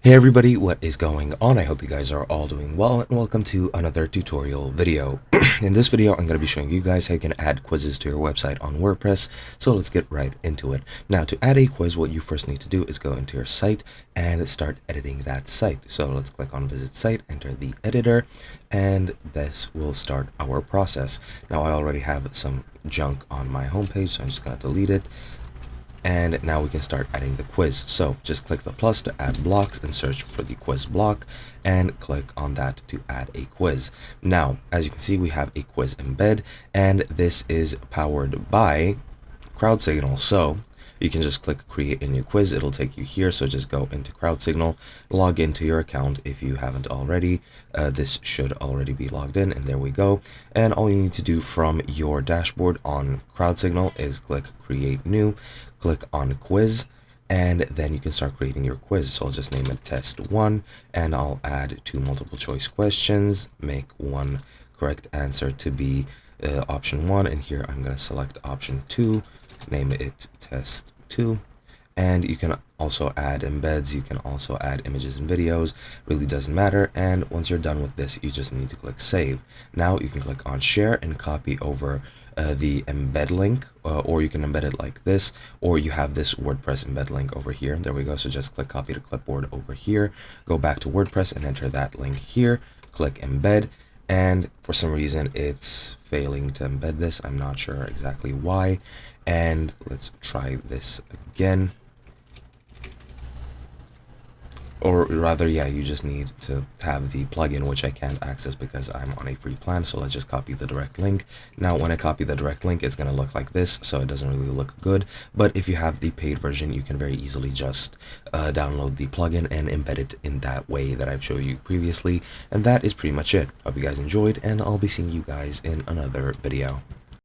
Hey everybody, what is going on? I hope you guys are all doing well and welcome to another tutorial video. In this video, I'm going to be showing you guys how you can add quizzes to your website on WordPress. So let's get right into it. Now to add a quiz, what you first need to do is go into your site and start editing that site. So let's click on visit site, enter the editor, and this will start our process. Now I already have some junk on my homepage, so I'm just going to delete it. And now we can start adding the quiz. So just click the plus to add blocks and search for the quiz block and click on that to add a quiz. Now, as you can see, we have a quiz embed, and this is powered by CrowdSignal. So you can just click create a new quiz. It'll take you here. So just go into CrowdSignal, log into your account if you haven't already. This should already be logged in, and there we go. And all you need to do from your dashboard on CrowdSignal is click create new, click on quiz, and then you can start creating your quiz. So I'll just name it test 1, and I'll add 2 multiple choice questions, make one correct answer to be option 1, and here I'm going to select option 2, name it test 2. And you can also add embeds, you can also add images and videos, really doesn't matter. And once you're done with this, you just need to click save. Now you can click on share and copy over the embed link, or you can embed it like this, or you have this WordPress embed link over here. There we go. So just click copy to clipboard over here, go back to WordPress and enter that link here, click embed. And for some reason it's failing to embed this. I'm not sure exactly why. And let's try this again. Or rather, yeah, you just need to have the plugin, which I can't access because I'm on a free plan. So let's just copy the direct link. Now, when I copy the direct link, it's going to look like this. So it doesn't really look good. But if you have the paid version, you can very easily just download the plugin and embed it in that way that I've showed you previously. And that is pretty much it. Hope you guys enjoyed, and I'll be seeing you guys in another video.